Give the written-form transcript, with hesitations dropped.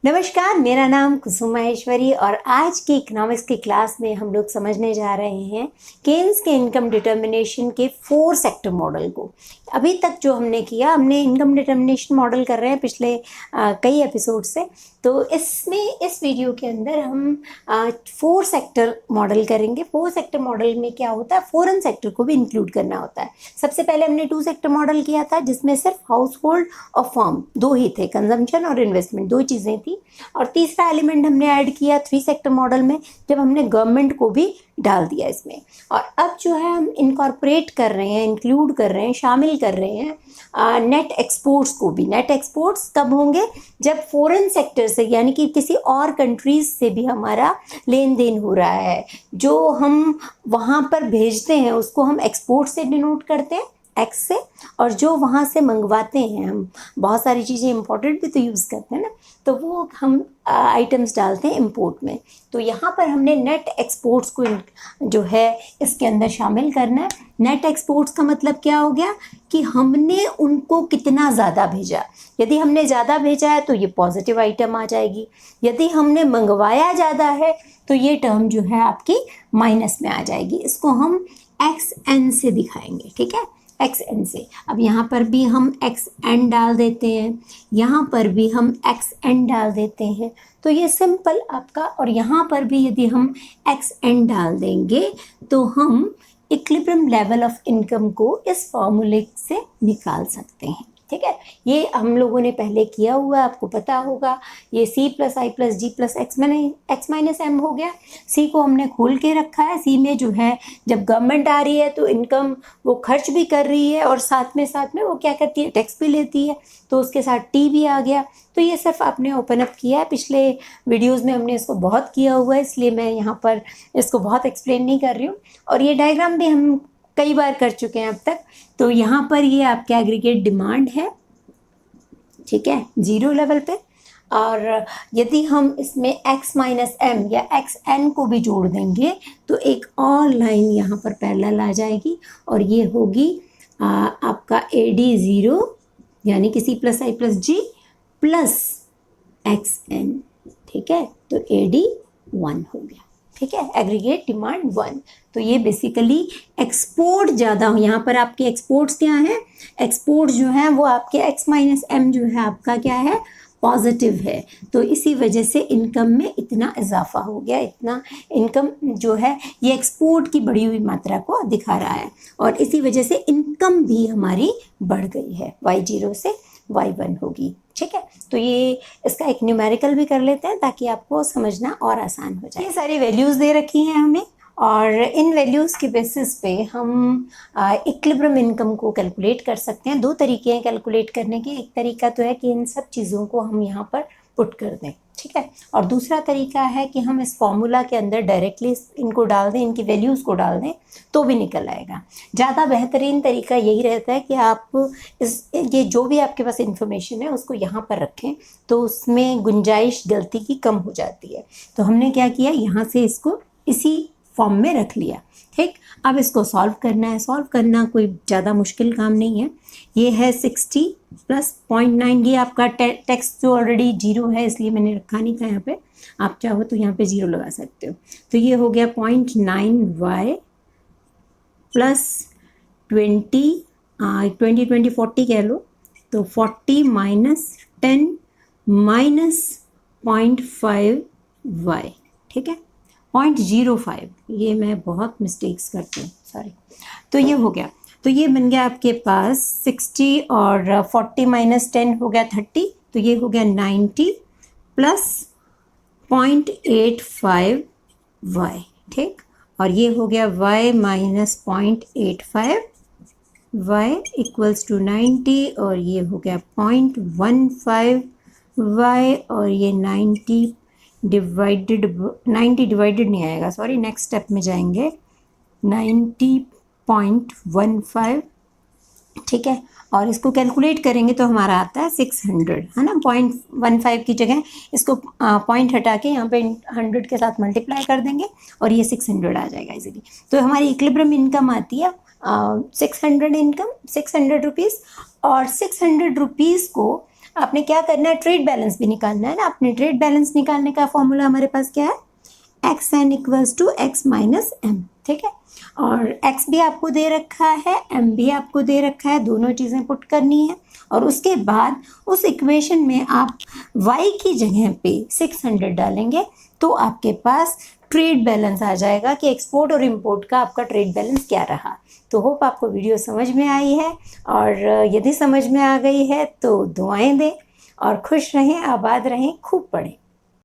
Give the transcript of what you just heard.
नमस्कार, मेरा नाम कुसुम माहेश्वरी और आज की इकोनॉमिक्स की क्लास में हम लोग समझने जा रहे हैं केन्स के इनकम डिटर्मिनेशन के 4 सेक्टर मॉडल को। अभी तक जो हमने किया, हमने इनकम डिटर्मिनेशन मॉडल कर रहे हैं पिछले कई एपिसोड से। तो इस वीडियो के अंदर हम 4 सेक्टर मॉडल करेंगे। 4 सेक्टर मॉडल में क्या होता है, फॉरेन सेक्टर को भी इंक्लूड करना होता है। सबसे पहले हमने 2 सेक्टर मॉडल किया था जिसमें सिर्फ हाउस होल्ड और फर्म 2 ही थे, कंजम्पशन और इन्वेस्टमेंट 2 चीज़ें थी। और तीसरा एलिमेंट हमने ऐड किया 3 सेक्टर मॉडल में, जब हमने गवर्नमेंट को भी डाल दिया इसमें। और अब जो है हम इनकॉर्पोरेट कर रहे हैं, इंक्लूड कर रहे हैं, शामिल कर रहे हैं नेट एक्सपोर्ट्स को भी। नेट एक्सपोर्ट्स कब होंगे, जब फॉरेन सेक्टर से यानी कि किसी और कंट्रीज से भी हमारा लेन देन हो रहा है, जो हम वहाँ पर भेजते हैं उसको हम एक्सपोर्ट से डिनोट करते हैं, एक्स से। और जो वहाँ से मंगवाते हैं, हम बहुत सारी चीज़ें इंपोर्टेड भी तो यूज़ करते हैं ना, तो वो हम आइटम्स डालते हैं इंपोर्ट में। तो यहाँ पर हमने नेट एक्सपोर्ट्स को जो है इसके अंदर शामिल करना है। नेट एक्सपोर्ट्स का मतलब क्या हो गया कि हमने उनको कितना ज़्यादा भेजा। यदि हमने ज़्यादा भेजा है तो ये पॉजिटिव आइटम आ जाएगी, यदि हमने मंगवाया ज़्यादा है तो ये टर्म जो है आपकी माइनस में आ जाएगी। इसको हम एक्स एन से दिखाएंगे, ठीक है, एक्स एन से। अब यहाँ पर भी हम एक्स एन डाल देते हैं, यहाँ पर भी हम एक्स एन डाल देते हैं, तो ये सिंपल आपका। और यहाँ पर भी यदि हम एक्स एन डाल देंगे तो हम इक्विलिब्रियम लेवल ऑफ इनकम को इस फॉर्मूले से निकाल सकते हैं, ठीक है। ये हम लोगों ने पहले किया हुआ है, आपको पता होगा। ये सी प्लस आई प्लस जी प्लस एक्स माइनस एम हो गया। सी को हमने खोल के रखा है। सी में जो है जब गवर्नमेंट आ रही है तो इनकम वो खर्च भी कर रही है और साथ में वो क्या करती है, टैक्स भी लेती है, तो उसके साथ टी भी आ गया। तो ये सिर्फ आपने ओपन अप किया है, पिछले वीडियोज़ में हमने इसको बहुत किया हुआ है, इसलिए मैं यहाँ पर इसको बहुत एक्सप्लेन नहीं कर रही हूँ। और ये डायग्राम भी हम कई बार कर चुके हैं अब तक। तो यहाँ पर ये आपके एग्रीगेट डिमांड है, ठीक है, 0 लेवल पे। और यदि हम इसमें x माइनस एम या एक्स एन को भी जोड़ देंगे तो एक और लाइन यहाँ पर पैरेलल आ जाएगी और ये होगी आपका AD0 यानी कि C प्लस आई प्लस जी प्लस एक्स एन, ठीक है। तो AD1 हो गया, ठीक है, एग्रीगेट डिमांड 1। तो ये बेसिकली एक्सपोर्ट ज़्यादा हो। यहाँ पर आपके एक्सपोर्ट्स क्या हैं, एक्सपोर्ट जो है वो आपके x माइनस एम जो है आपका क्या है, पॉजिटिव है। तो इसी वजह से इनकम में इतना इजाफा हो गया, इतना इनकम जो है ये एक्सपोर्ट की बढ़ी हुई मात्रा को दिखा रहा है। और इसी वजह से इनकम भी हमारी बढ़ गई है, y0 से y1 होगी, ठीक है। तो ये इसका एक न्यूमेरिकल भी कर लेते हैं ताकि आपको समझना और आसान हो जाए। ये सारी वैल्यूज़ दे रखी हैं हमें और इन वैल्यूज़ के बेसिस पे हम इक्विलिब्रियम इनकम को कैलकुलेट कर सकते हैं। 2 तरीके हैं कैलकुलेट करने के। एक तरीका तो है कि इन सब चीज़ों को हम यहाँ पर पुट कर दें, ठीक है। और दूसरा तरीका है कि हम इस फॉर्मूला के अंदर डायरेक्टली इनको डाल दें, इनकी वैल्यूज़ को डाल दें तो भी निकल आएगा। ज़्यादा बेहतरीन तरीका यही रहता है कि आप ये जो भी आपके पास इन्फॉर्मेशन है उसको यहाँ पर रखें, तो उसमें गुंजाइश गलती की कम हो जाती है। तो हमने क्या किया, यहाँ से इसको इसी फॉर्म में रख लिया, ठीक। अब इसको सॉल्व करना है। सॉल्व करना कोई ज़्यादा मुश्किल काम नहीं है। ये है 60 प्लस 0.9, ये आपका टेक्स्ट जो ऑलरेडी 0 है इसलिए मैंने रखा नहीं था यहाँ पे। आप चाहो तो यहाँ पे 0 लगा सकते हो। तो ये हो गया 0.9y प्लस 40 कह लो, तो 40 माइनस 10 माइनस 0.5y, ठीक है, 0.05। ये मैं बहुत मिस्टेक्स करती हूँ, सॉरी। तो ये हो गया, तो ये बन गया आपके पास 60 और 40 माइनस 10 हो गया 30, तो ये हो गया 90 प्लस 0.85y, ठीक। और ये हो गया y minus 0.85y equals to 90, और ये हो गया 0.15y, और ये 90 डिवाइडेड नहीं आएगा, सॉरी, नेक्स्ट स्टेप में जाएंगे, 90.15, ठीक है। और इसको कैलकुलेट करेंगे तो हमारा आता है 600, है ना। 0.15 की जगह इसको पॉइंट हटा के यहाँ पे 100 के साथ मल्टीप्लाई कर देंगे और ये 600 आ जाएगा इजीली। तो हमारी इक्विलिब्रियम इनकम आती है 600 इनकम, 600 रुपीज़। और 600 रुपीज़ को आपने क्या करना है, ट्रेड बैलेंस भी निकालना है ना। अपने ट्रेड बैलेंस निकालने का फॉर्मूला हमारे पास क्या है, x n equals to x minus m, ठीक है। और एक्स भी आपको दे रखा है, एम भी आपको दे रखा है, दोनों चीज़ें पुट करनी है। और उसके बाद उस इक्वेशन में आप y की जगह पे 600 डालेंगे तो आपके पास ट्रेड बैलेंस आ जाएगा कि एक्सपोर्ट और इंपोर्ट का आपका ट्रेड बैलेंस क्या रहा। तो होप आपको वीडियो समझ में आई है, और यदि समझ में आ गई है तो दुआएं दें और खुश रहें, आबाद रहें, खूब पढ़ें।